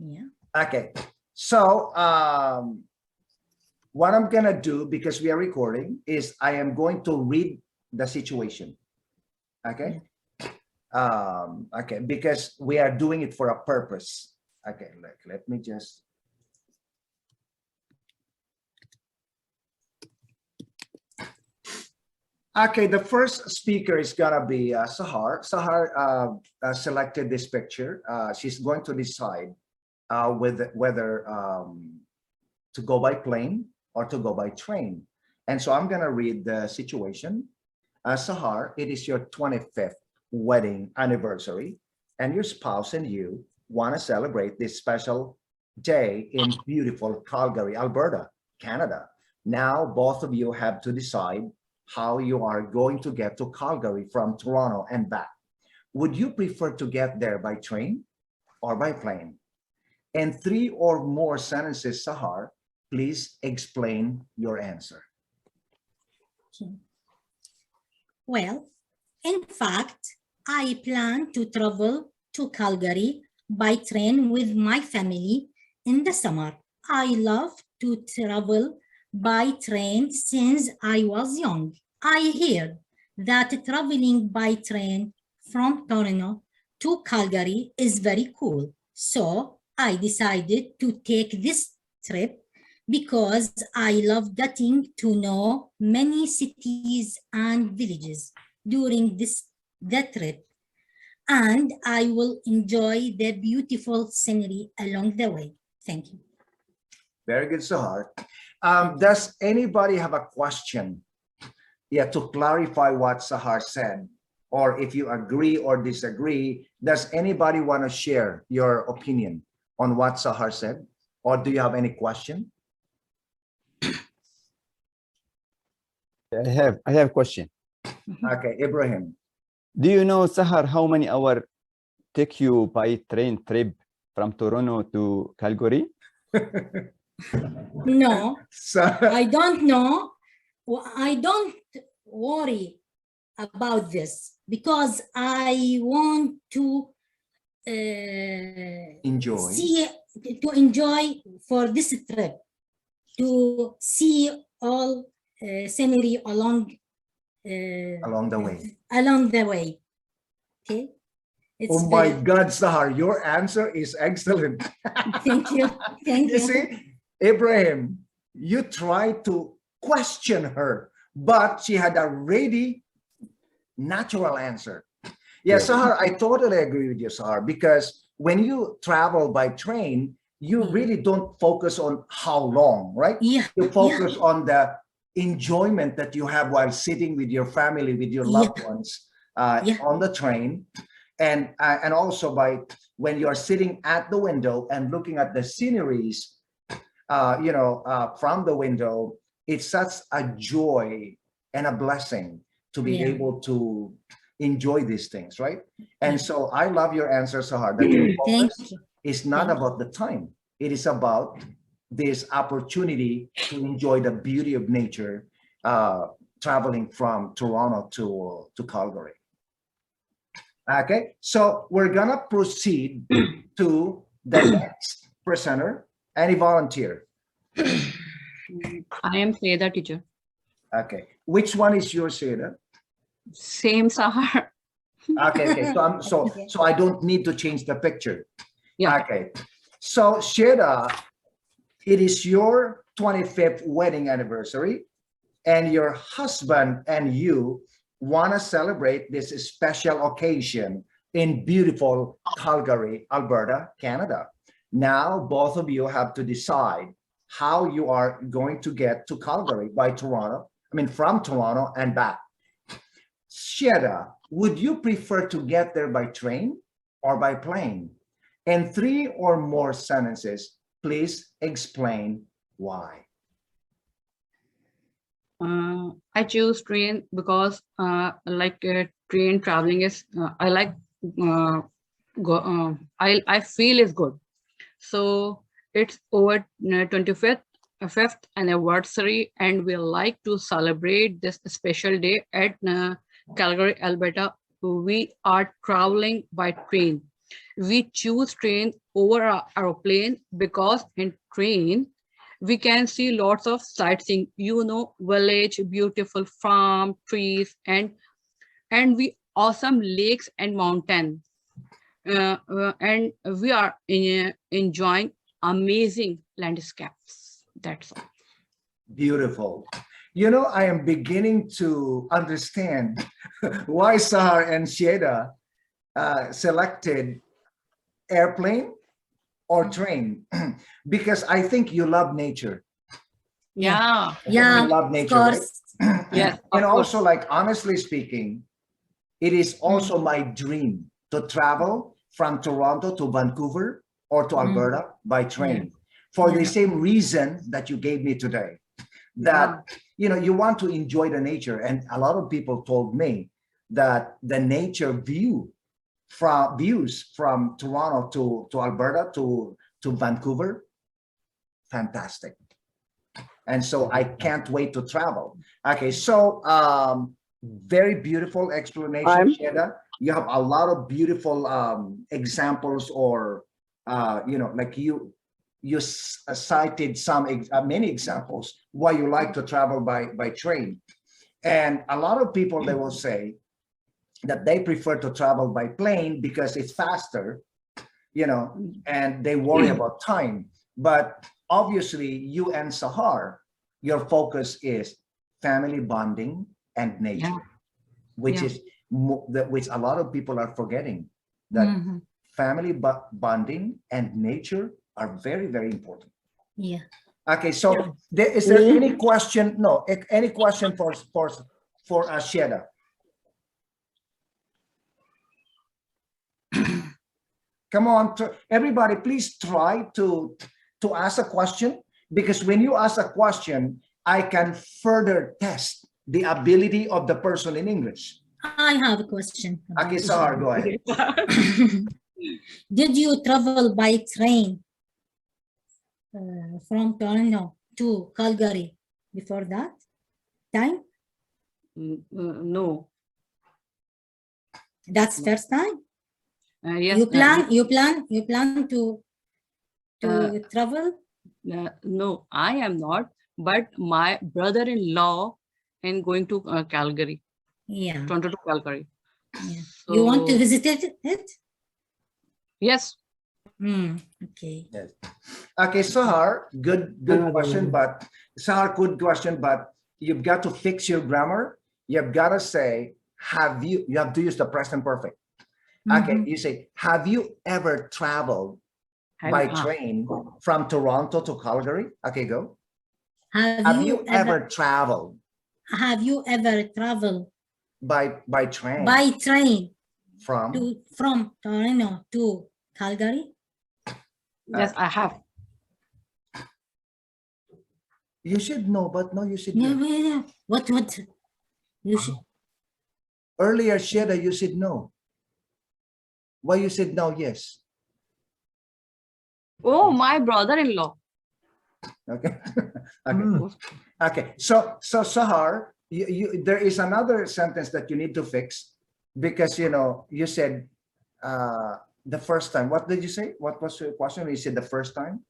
Yeah. Okay. So what I'm going to do, because we are recording, is I am going to read the situation. Okay. Okay, because we are doing it for a purpose. Okay, let me just. Okay, the first speaker is gonna be Sahar. Sahar selected this picture. She's going to decide whether to go by plane or to go by train. And so I'm gonna read the situation. Sahar, it is your 25th wedding anniversary, and your spouse and you want to celebrate this special day in beautiful Calgary, Alberta, Canada. Now, both of you have to decide how you are going to get to Calgary from Toronto and back. Would you prefer to get there by train or by plane? In 3 or more sentences, Sahar, please explain your answer. Well, in fact, I plan to travel to Calgary by train with my family in the summer. I love to travel by train since I was young. I heard that traveling by train from Toronto to Calgary is very cool. So I decided to take this trip because I love getting to know many cities and villages during the trip. And I will enjoy the beautiful scenery along the way. Thank you. Very good, Sahar. Does anybody have a question? Yeah, to clarify what Sahar said, or if you agree or disagree, does anybody want to share your opinion on what Sahar said? Or do you have any question? I have a question. Okay, Ibrahim. Do you know, Sahar, how many hours take you by train trip from Toronto to Calgary? No, So, I don't know. I don't worry about this because I want to enjoy for this trip, to see all scenery along the way. Along the way. Okay. Oh my God, Sahar, your answer is excellent. Thank you. Thank you. You see, Ibrahim, you tried to question her, but she had a ready, natural answer. Yeah, Sahar, I totally agree with you, Sahar, because when you travel by train, you really don't focus on how long, right? Yeah. You focus on the enjoyment that you have while sitting with your family, with your loved ones on the train. And also by when you're sitting at the window and looking at the sceneries, from the window, it's such a joy and a blessing to be able to enjoy these things, right? And so I love your answer, Sahar, that your focus is not about the time. It is about this opportunity to enjoy the beauty of nature, traveling from Toronto to Calgary. Okay, so we're gonna proceed to the next presenter. Any volunteer? I am Seda, teacher. Okay, which one is yours, Seda? Same, Sahar. Okay, so I don't need to change the picture. Yeah. Okay, so Seda, it is your 25th wedding anniversary, and your husband and you want to celebrate this special occasion in beautiful Calgary, Alberta, Canada. Now, both of you have to decide how you are going to get to Calgary by Toronto, from Toronto and back. Sheda, would you prefer to get there by train or by plane? In 3 or more sentences, please explain why. I choose train because train traveling is I like I feel is good. So it's our 25th anniversary, and we like to celebrate this special day at Calgary, Alberta. We are traveling by train. We choose train over aeroplane because in train, we can see lots of sightseeing, village, beautiful farm, trees, and we awesome lakes and mountain. And we are enjoying amazing landscapes. That's all. Beautiful. I am beginning to understand why Sahar and Sheda selected airplane or train, because I think you love nature. Yeah. Yeah, You love of nature, right? course. Yes. And of also, course. like, honestly speaking, it is also my dream to travel from Toronto to Vancouver or to Alberta by train for the Yeah. same reason that you gave me today. That, you want to enjoy the nature. And a lot of people told me that the nature views from Toronto to Alberta to Vancouver, fantastic. And so I can't wait to travel. Okay, so very beautiful explanation, Sheda. You have a lot of beautiful examples, or like you cited many examples why you like to travel by train. And a lot of people, they will say that they prefer to travel by plane because it's faster, and they worry about time. But obviously, you and Sahar, your focus is family bonding and nature, which is which a lot of people are forgetting, that family bonding and nature are very, very important. Yeah. Okay, so is there any question? No, any question for Sheda? Come on, everybody, please try to ask a question, because when you ask a question, I can further test the ability of the person in English. I have a question. Okay, Sahar, go ahead. Did you travel by train from Toronto to Calgary before that time? No. That's first time? Yes. You plan to travel? No, I am not. But my brother-in-law is going to Calgary. Yeah. Toronto to Calgary. Yeah. You want to visit it? Yes. Okay. Yes. Okay, Sahar, good question, but Sahar, good question, but you've got to fix your grammar. You've got to say, you have to use the present perfect. Okay, you say, have you ever traveled by train from Toronto to Calgary? Okay, go. Have you ever traveled? Have you ever traveled by train? By train From Toronto to Calgary? Yes, I have. You should know, but no, you should know. No. What? You should. Earlier, Sheda, you said no. Why you said no? Yes. Oh, my brother-in-law. Okay. Okay. So Sahar, there is another sentence that you need to fix, because you said the first time. What did you say? What was your question? You said the first time.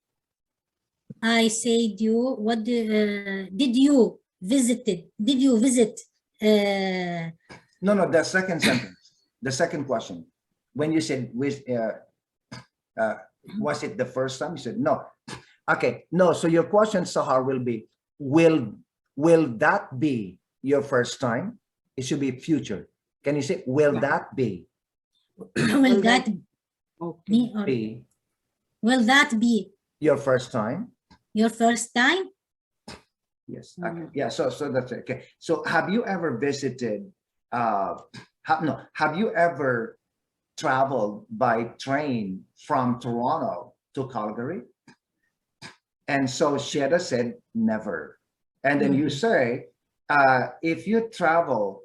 I said you. What did you visit? Did you visit? No, the second sentence. The second question. When you said was it the first time? You said no. Okay, no. So your question, Sahar, will be, will that be your first time? It should be future. Can you say, will that be? Will that be? Will that be your first time? Your first time? Yes. Okay. Yeah. So that's it. Okay. So have you ever visited? Have you ever traveled by train from Toronto to Calgary? And so Sheda said never. And then you say, if you travel,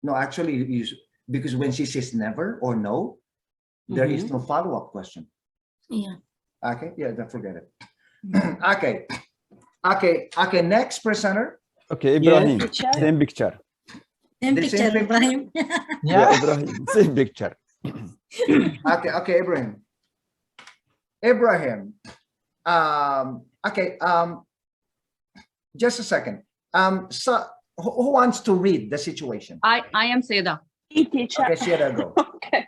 no, actually, because when she says never or no, there is no follow-up question. Yeah. Okay. Yeah. Then forget it. Okay. Next presenter. Okay, Ibrahim. Same picture. Same picture, Ibrahim. Yeah, Ibrahim. Same picture. Okay, Ibrahim. Ibrahim. Okay. Just a second. So who wants to read the situation? I am Seda. Teacher. Okay, Sheda, go. Okay.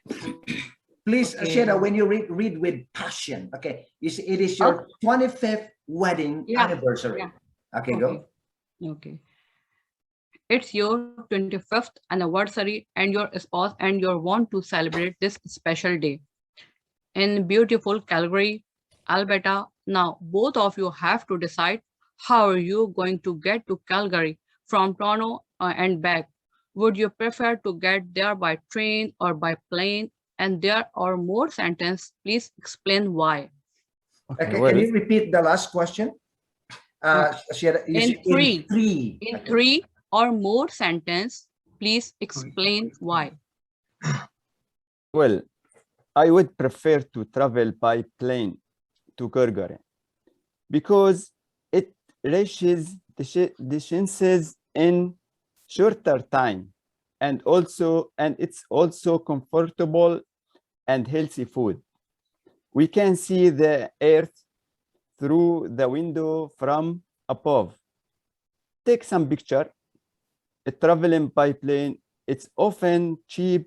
Please, Okay. Sheda, when you read with passion. Okay, you see, it is your 25th wedding Yeah, anniversary. yeah. Okay, go. Okay. It's your 25th anniversary and your spouse and you want to celebrate this special day in beautiful Calgary, Alberta. Now, both of you have to decide how are you going to get to Calgary from Toronto and back. Would you prefer to get there by train or by plane? And there are more sentences. Please explain why. Okay, well, can you repeat the last question? Sheda, you In said three. three. In Okay. 3 or more sentences, please explain why. well, I would prefer to travel by plane to Calgary because it reaches distances in shorter time, and it's also comfortable and healthy food. We can see the earth through the window from above. Take some picture. Traveling by plane, it's often cheaper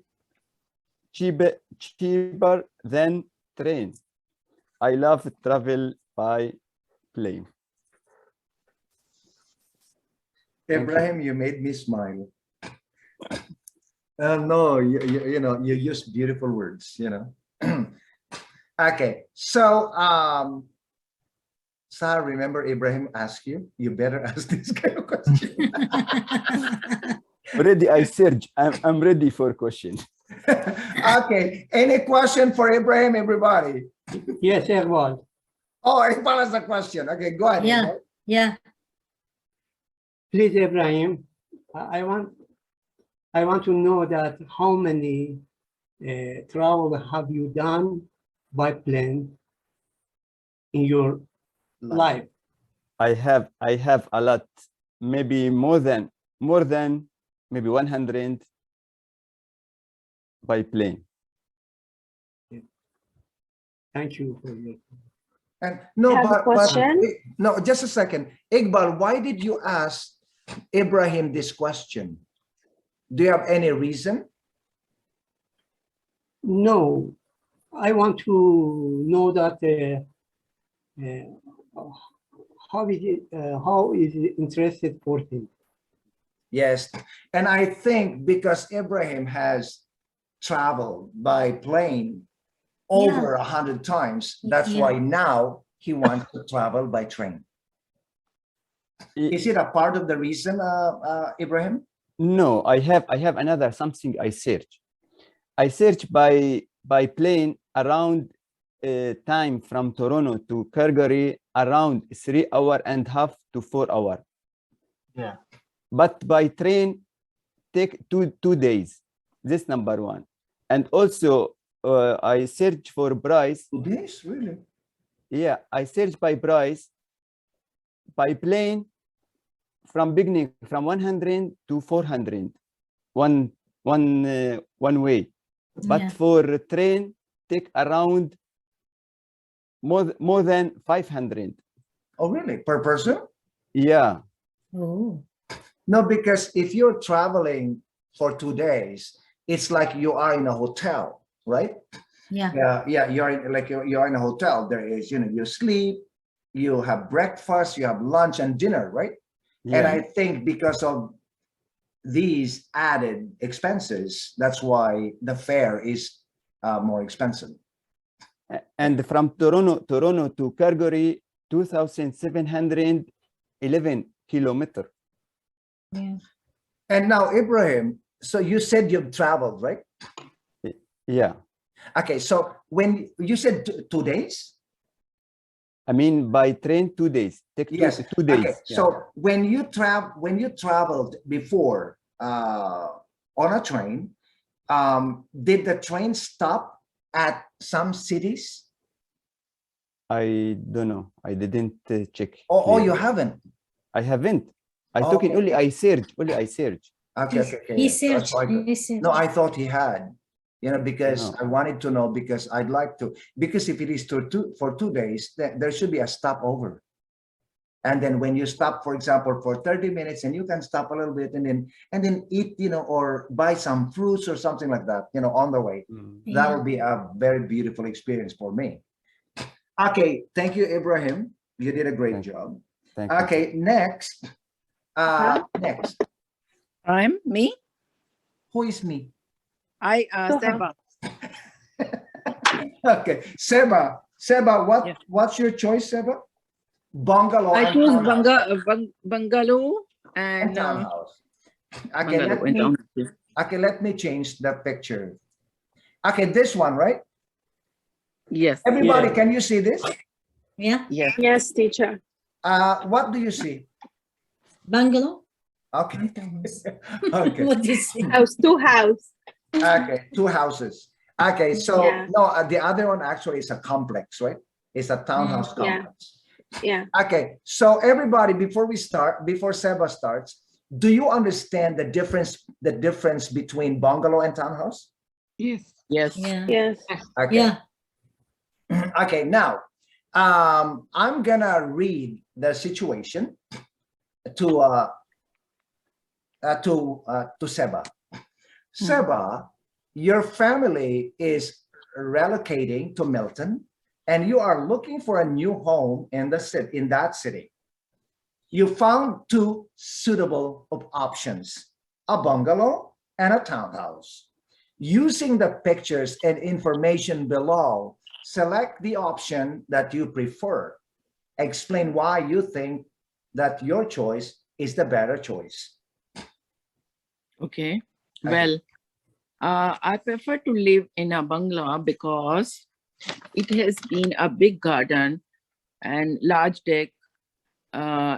than train. I love travel by plane. Ibrahim, you made me smile. No, you know, you use beautiful words, you know. Okay, so Sarah, remember Ibrahim asked you, you better ask this kind of question. Already I search. I'm ready for question. Okay, any question for Ibrahim, everybody? Yes, Iqbal. Oh, Iqbal has a question. Okay, go ahead. Yeah. Iqbal. Yeah. Please, Ibrahim, I want to know that how many travel have you done by plane in your life? I have a lot, maybe more than maybe 100 by plane. Thank you for your. And no, Have a but question? no, just a second. Iqbal, why did you ask Ibrahim this question? Do you have any reason? No, I want to know that how is it interested for him? Yes, and I think because Ibrahim has traveled by plane over 100 times, that's why now he wants to travel by train. Is it a part of the reason, Ibrahim? No, I have another something I search. I search by plane around time from Toronto to Calgary around 3.5 to 4 hours. Yeah. But by train take two days. This number one. And also I search for price. 2 days, really? Yeah, I search by price by plane from beginning from 100 to 400 one way, but for train take around more than 500. Oh, really? Per person? Yeah. Oh. No, because if you're traveling for 2 days, it's like you are in a hotel, right? Yeah. Yeah, you're in a hotel. There is, you know, you sleep, you have breakfast, you have lunch and dinner, right? Yeah. And I think because of these added expenses, that's why the fare is more expensive. And from Toronto to Calgary, 2,711 kilometers. Yeah. And now, Ibrahim, so you said you've traveled, right? Yeah. Okay, so when you said 2 days? I mean, by train, 2 days. Take Yes. 2 days. Okay, Yeah. so when you traveled before on a train, did the train stop at some cities? I don't know. I didn't check. Oh, you clearly. haven't? I haven't. I took it Okay. only. I search. Only I search. Okay. He That's searched. why He searched. no, I thought he had. because I wanted to know, because I'd like to, because if it is for 2 days, then there should be a stopover. And then when you stop, for example, for 30 minutes, and you can stop a little bit and then eat, or buy some fruits or something like that, on the way. That will be a very beautiful experience for me. Okay, thank you, Ibrahim. You did a great job. Thank you. Okay, next. Next. I'm me. Who is me? Seba. Okay, Seba, what's your choice, Seba? Bungalow. I and choose townhouse. bungalow And and townhouse. Okay, bungalow and townhouse. let me change the picture. Okay, this one, right? Yes. Everybody, can you see this? Yeah. Yes. Yes, teacher. What do you see? Bungalow. Okay. and townhouse. Okay. What do you say? House, two house. Okay, 2 houses. Okay, so Yeah. no, the other one actually is a complex, right? It's a townhouse Yeah. complex. Yeah. Okay, so everybody, before Seba starts, do you understand the difference between bungalow and townhouse? Yes. Yes. Yeah. Yes. Okay. Yeah. Okay, now I'm gonna read the situation to Seba. Seba, your family is relocating to Milton, and you are looking for a new home in that city. You found 2 suitable options: a bungalow and a townhouse. Using the pictures and information below, select the option that you prefer. Explain why you think that your choice is the better choice. Okay. Well, I prefer to live in a bungalow because it has been a big garden and large deck.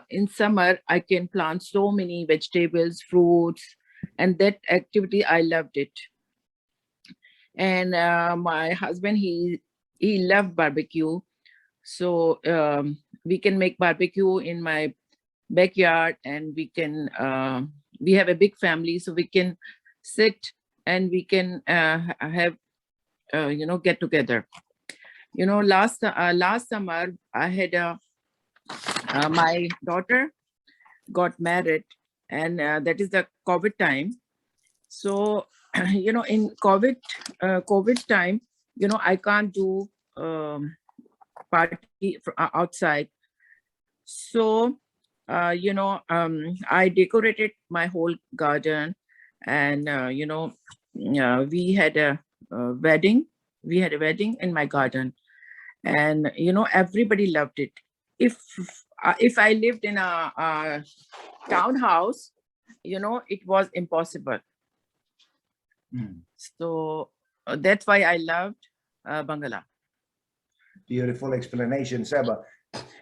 In summer, I can plant so many vegetables, fruits, and that activity, I loved it. And my husband, he loved barbecue. So we can make barbecue in my backyard, and we can, we have a big family, so we can sit and we can have, get together. Last summer, I had my daughter got married, and that is the COVID time. So, in COVID time, I can't do party outside. So, I decorated my whole garden, and, we had a wedding. We had a wedding in my garden, and, everybody loved it. If I lived in a townhouse, it was impossible. So that's why I loved bungalow. Beautiful explanation, Seba.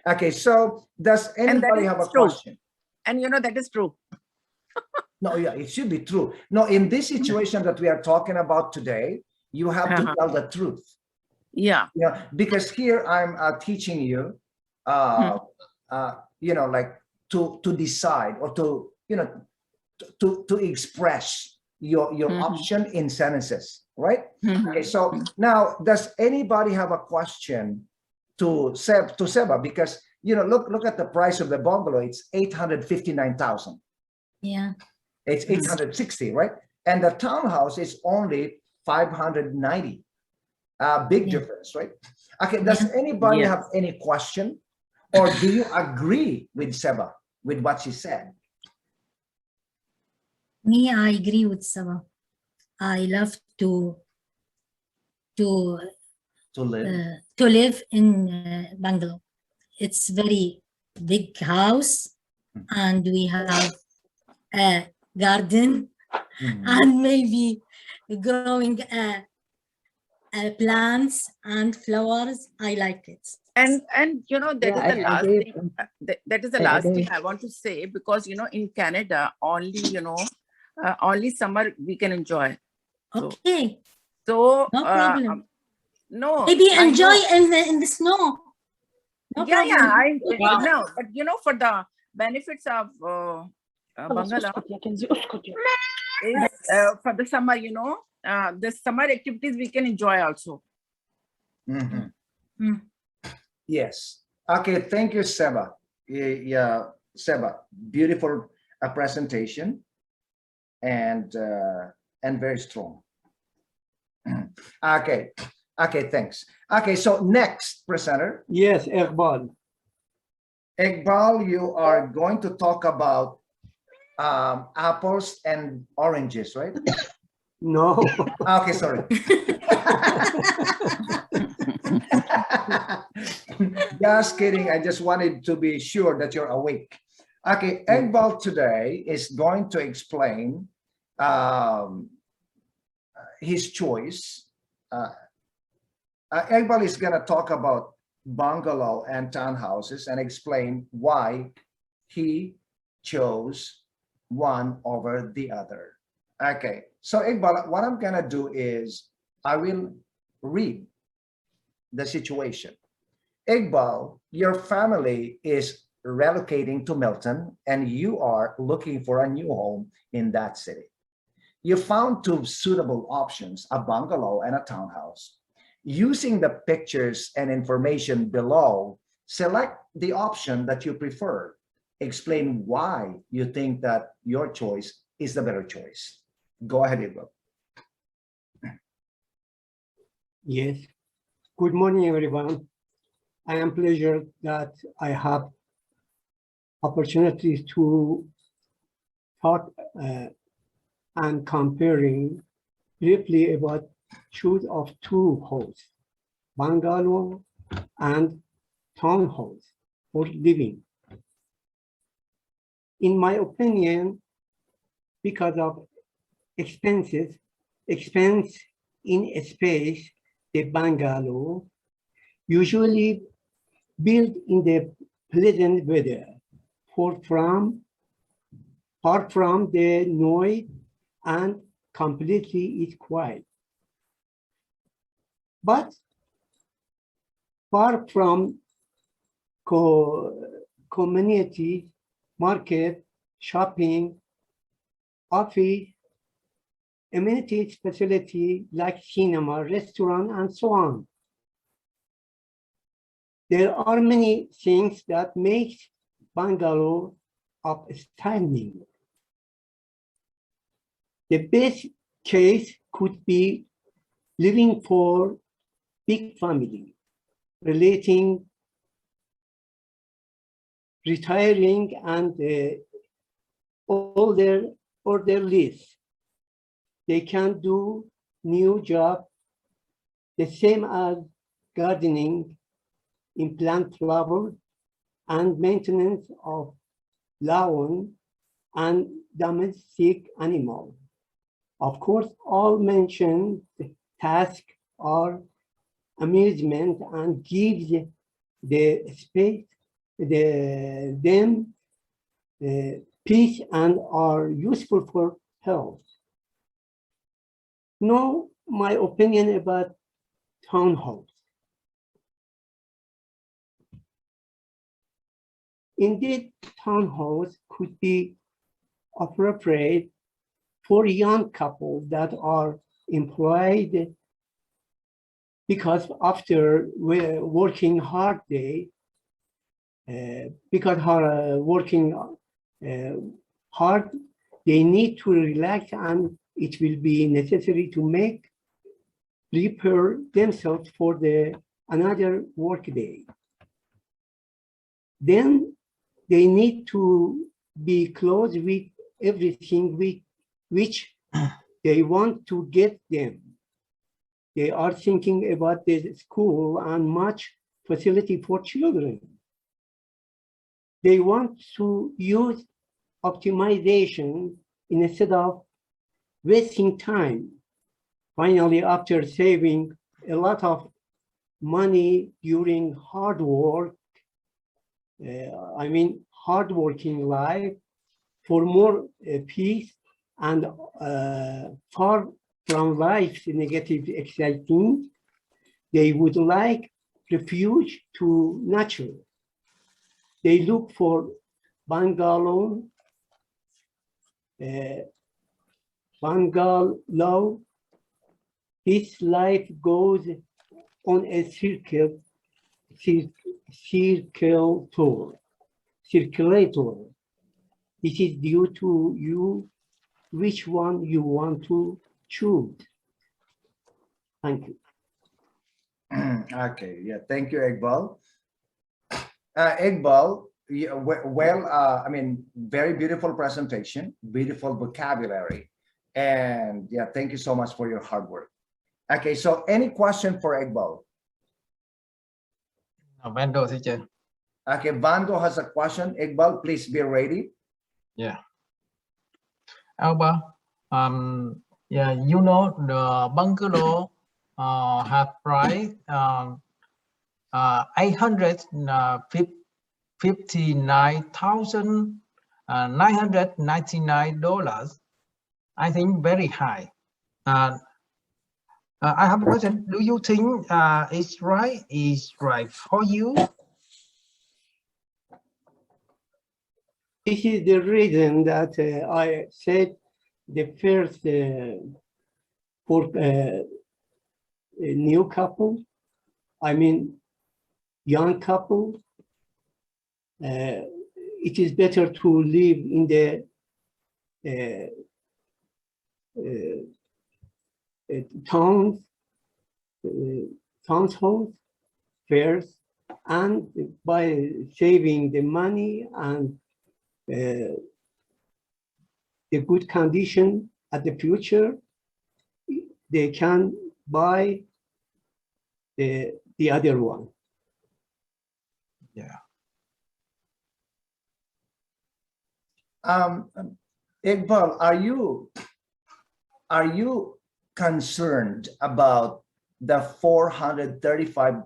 Okay, so does anybody have a true. question? And that is true. No, yeah, it should be true. No, in this situation that we are talking about today, you have to tell the truth. Yeah. Yeah, because here I'm teaching you, like to decide, or to to express your option in sentences, right? Okay, so now, does anybody have a question to Seba? Because look at the price of the bungalow. It's 859,000. Yeah. It's 860, right? And the townhouse is only 590. Big difference, right? Okay, does anybody have any question, or do you agree with Seba, with what she said? Me, I agree with Saba. I love to live in bungalow. It's very big house, and we have a garden, and maybe growing plants and flowers. I like it. And that is the last thing. That is the last thing I want to say, because in Canada only only summer we can enjoy. Okay. So No problem. No. Maybe I enjoy know. in the snow. No Yeah, problem. no, but for the benefits of bungalow, is, for the summer, the summer activities we can enjoy also. Mhm. Mm. Yes. Okay. Thank you, Seba. Yeah, Seba. Beautiful presentation and very strong. Okay. Okay. Thanks. Okay. So next presenter, Yes, Iqbal. Iqbal, you are going to talk about apples and oranges, right? No. Okay. Sorry. Just kidding. I just wanted to be sure that you're awake. Okay, Iqbal today is going to explain his choice. Iqbal is going to talk about bungalow and townhouses and explain why he chose one over the other. Okay, so Iqbal, what I'm going to do is I will read the situation. Iqbal, your family is relocating to Milton and you are looking for a new home in that city. You found two suitable options, a bungalow and a townhouse. Using the pictures and information below, select the option that you prefer. Explain why you think that your choice is the better choice. Go ahead, Iqbal. Yes. Good morning, everyone. I am pleased that I have opportunities to talk and comparing briefly about choose of two homes, bungalow and townhouse for living. In my opinion, because of expense in space, the bungalow usually built in the pleasant weather, far from the noise and completely is quiet. But far from community, market, shopping, office, amenities facility like cinema, restaurant, and so on. There are many things that make bungalow outstanding. The best case could be living for big family, relating, retiring, and orderlies. They can do new job, the same as gardening, implant flowers, and maintenance of lawn and domestic animals. Of course, all mentioned tasks are amusement and gives the space them peace and are useful for health. Now, my opinion about townhouse. Indeed, townhouse could be appropriate for young couples that are employed because after working hard day, working hard, they need to relax and it will be necessary to prepare themselves for another work day. Then they need to be close with everything which they want to get them. They are thinking about the school and much facility for children. They want to use optimization instead of wasting time. Finally, after saving a lot of money during hard work, hard-working life, for more peace and far from life's negative exciting, they would like refuge to nature. They look for bungalow His life goes on a circulator. It is due to you which one you want to choose. Thank you. Okay, yeah, thank you, Iqbal. Iqbal, yeah, well, I mean, very beautiful presentation, beautiful vocabulary, and yeah, thank you so much for your hard work. Okay, so any question for Iqbal? Vando, teacher. Okay, Vando has a question. Iqbal, please be ready. Yeah. Alba, yeah, you know the bungalow have price 859,999 dollars. I think very high. I have a question. Do you think it's right? Is right for you? This is the reason that I said the first for a new couple, I mean young couple, it is better to live in the townhomes first, and by saving the money and the good condition at the future, they can buy the other one. Yeah. Iqbal, are you concerned about the 435?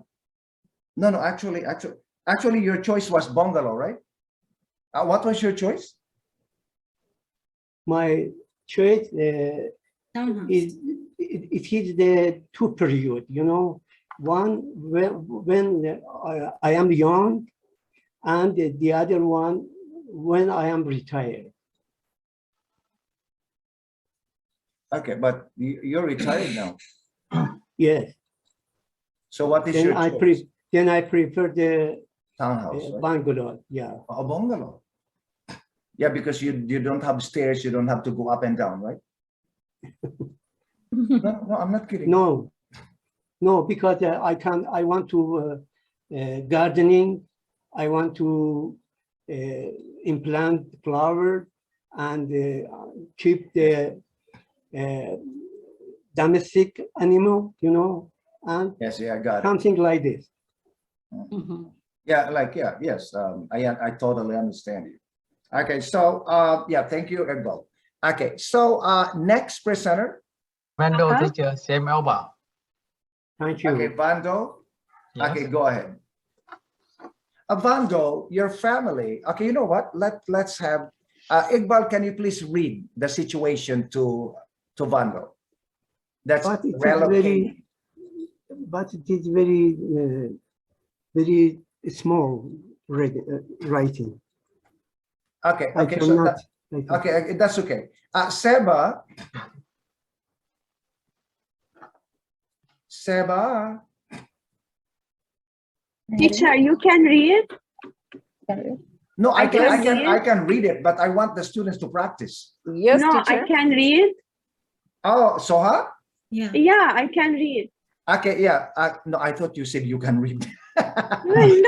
No, actually, your choice was bungalow, right? What was your choice? My choice Townhouse. is it is the two period, you know, one when I am young, and the other one when I am retired. Okay, but you're retired now. Yes. So what is Then your choice? then I prefer the Townhouse, right? bungalow. Yeah. A bungalow. Yeah, because you don't have stairs, you don't have to go up and down, right? No, I'm not kidding. No, because I want to gardening. I want to implant flower and keep the domestic animal, you know, and Yes, yeah, I got it. something like this. Yeah, yes, I totally understand you. Okay, so yeah, thank you, Iqbal. Okay, so next presenter. Vando, teacher, same Alba. Thank you. Okay, Vando. Yes. Okay, go ahead. Vando, your family. Okay, you know what? Let's have Iqbal. Can you please read the situation to Vando? That's But it is relocating. very small writing. Okay, I okay, so cannot. okay, that's okay. Seba. Teacher, you can read? No, I can read. can read it, but I want the students to practice. Yes, No, teacher. I can read. Oh, Soha? Yeah. Yeah, I can read. Okay, yeah. No, I thought you said you can read. No,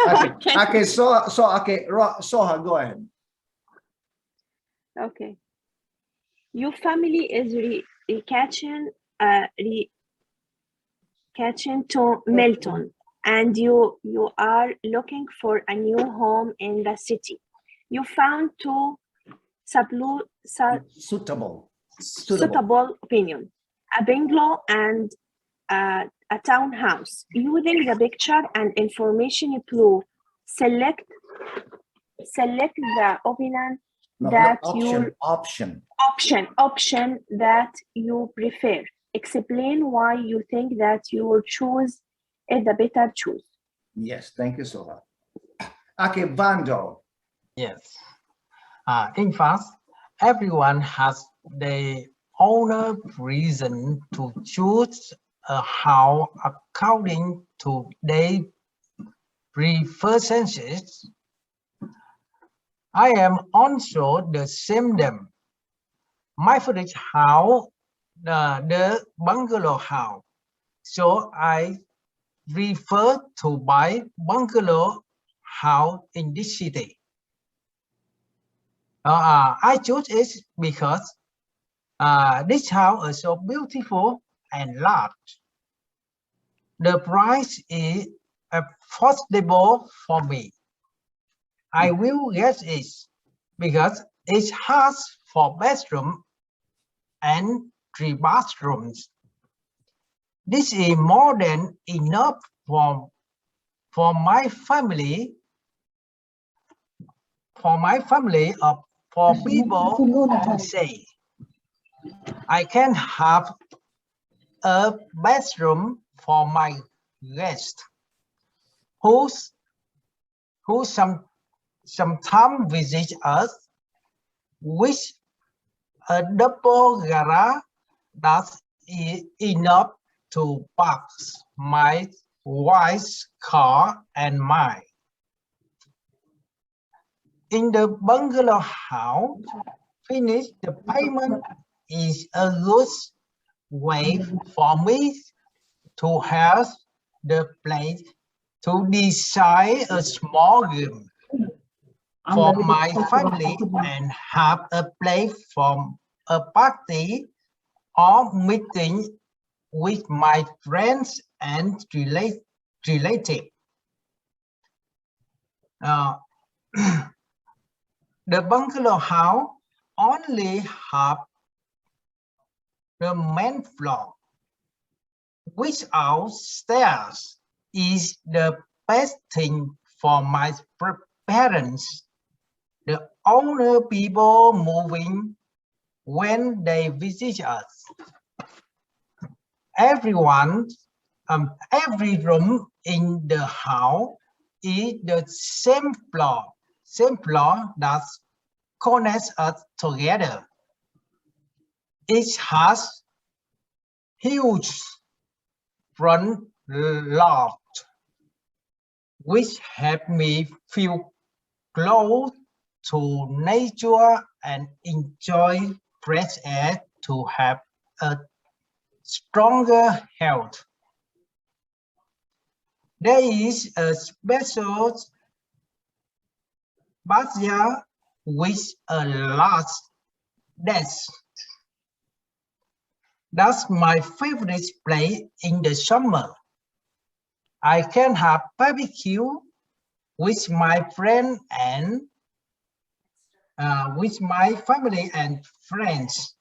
I can't. Okay, Soha, go ahead. Okay. Your family is catching to Milton, and you are looking for a new home in the city. You found two Suitable. opinion, a bungalow and a townhouse. Using the picture and information below, select the opinion Option that you prefer. Explain why you think that your choose is the better choice. Yes, thank you, Soha. Okay, Vando. Yes. In fact, everyone has their own reason to choose a house according to their preferences. I am also the same them. My favorite house, the bungalow house. So I prefer to buy bungalow house in this city. I choose it because this house is so beautiful and large. The price is affordable for me. I will get it because it has 4 bedrooms and 3 bathrooms. This is more than enough for my family. For my family of 4 people to stay. I can have a bedroom for my guests who sometimes visit us, with a double garage that is enough to park my wife's car and mine. In the bungalow house, finish the payment is a good way for me to have the place to design a small room for my family and have a place for a party or meeting with my friends and relatives. The bungalow house only have the main floor. Without stairs is the best thing for my parents. The older people moving when they visit us. Every room in the house is the same floor that connects us together. It has huge front loft, which help me feel close to nature and enjoy fresh air to have a stronger health. There is a special backyard with a large desk. That's my favorite place in the summer. I can have barbecue with my friend and with my family and friends.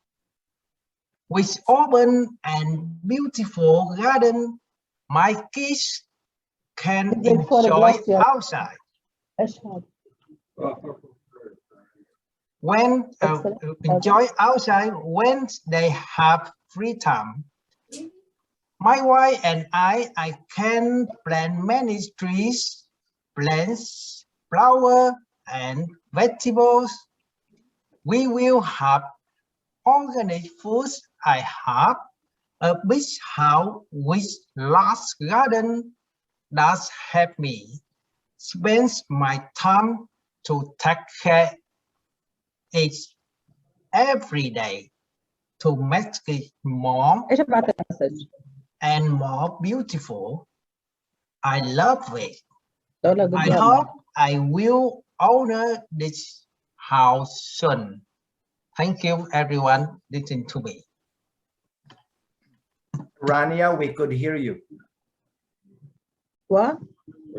With open and beautiful garden, my kids can enjoy outside. When they have free time. My wife and I can plant many trees, plants, flowers, and vegetables. We will have organic foods. I have a big house with large garden that help me spend my time to take care it every day to make it more and more beautiful. I love it. I hope I will honor this house soon. Thank you, everyone, listening to me. Rania, we could hear you. What?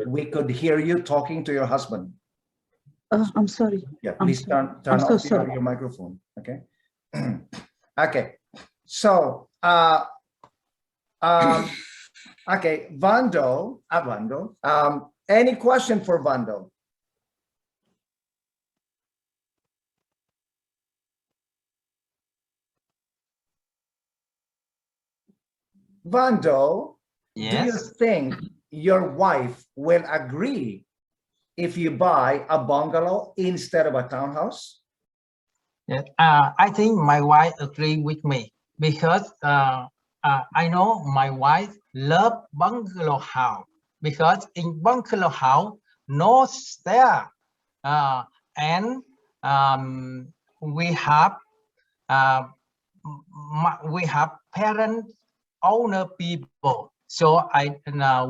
We could hear you talking to your husband. I'm sorry. Yeah, please turn off your microphone. Okay. Okay. So, okay, Vando, any question for Vando? Vando, Yes. do you think your wife will agree if you buy a bungalow instead of a townhouse? Yes. I think my wife agreed with me because I know my wife love bungalow house because in bungalow house no stair, and we have parent owner people, so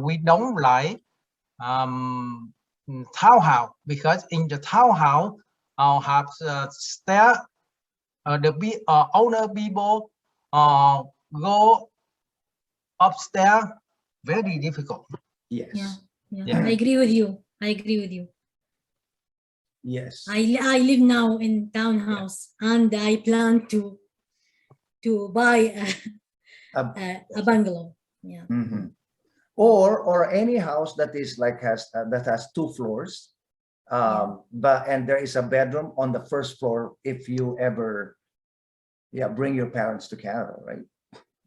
we don't like townhouse because in the townhouse have stair, the owner people go upstairs, very difficult. Yes. Yeah. I agree with you. Yes. I live now in townhouse, and I plan to buy a bungalow. Yeah. Mhm. Or any house that is like that has 2 floors, and there is a bedroom on the first floor if you ever bring your parents to Canada, right?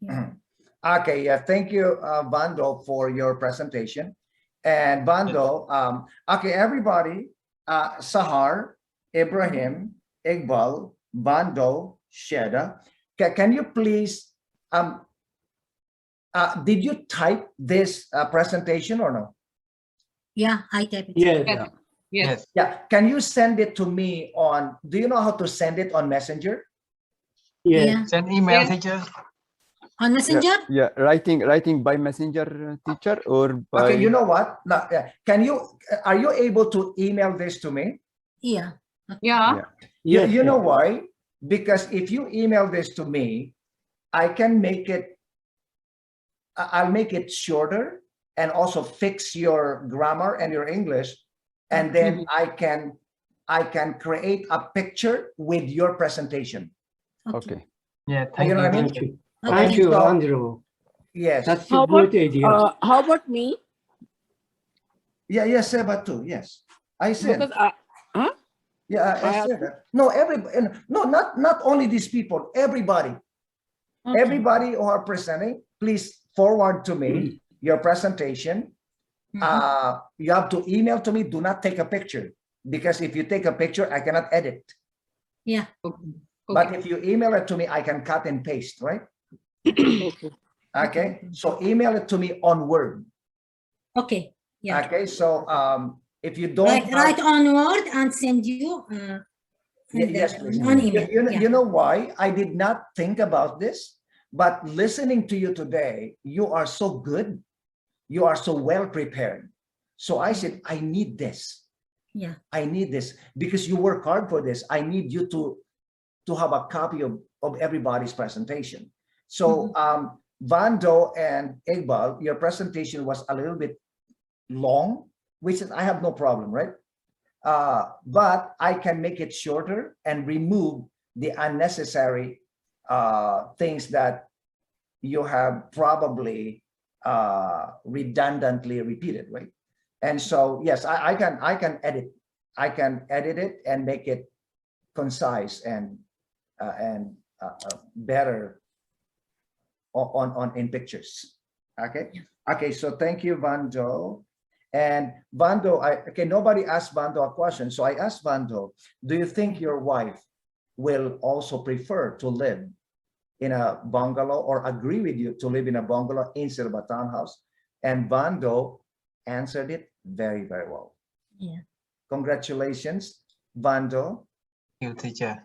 Yeah. Okay, thank you, Bando, for your presentation. And Bando, okay, everybody, Sahar, Ibrahim, Iqbal, Bando, Sheda, can you please, did you type this presentation or no? Yeah, I type it. Yes. Yes. Yeah, can you send it to me on, do you know how to send it on Messenger? Yes. Yeah. Send email, Yes. teacher. On Messenger? Yeah, writing by messenger, teacher, or by... Okay, you know what? Now, are you able to email this to me? Yeah. Yeah. Yes. You know why? Because if you email this to me, I can make it, I'll make it shorter and also fix your grammar and your English. And then I can create a picture with your presentation. Okay. Yeah, thank You know you. what I mean? Thank you. Okay. Thank you, So- Andrew. Yes. That's a good idea. How about me? Yeah, yes, Seba too. Yes. I said. Because Yeah, I said that. No, not only these people, everybody. Okay. Everybody who are presenting, please forward to me your presentation. You have to email to me. Do not take a picture, because if you take a picture, I cannot edit. Yeah. Okay. But if you email it to me, I can cut and paste, right? okay. Okay. So email it to me on Word. Okay. Yeah. Okay. So if you don't Write on Word and send you yes, please. on email. You know why I did not think about this, but listening to you today, you are so good. You are so well prepared. So I said, I need this. Yeah. I need this because you work hard for this. I need you to have a copy of everybody's presentation. So Vando and Iqbal, your presentation was a little bit long, which is, I have no problem, right? But I can make it shorter and remove the unnecessary things that you have probably redundantly repeated, right? And so, yes, I can edit it and make it concise and better in pictures. Okay. Okay. So thank you, Vando. And Vando, okay, nobody asked Vando a question. So I asked Vando, do you think your wife will also prefer to live in a bungalow or agree with you to live in a bungalow instead of a townhouse? And Vando answered it very, very well. Yeah. Congratulations, Vando. Thank you, teacher.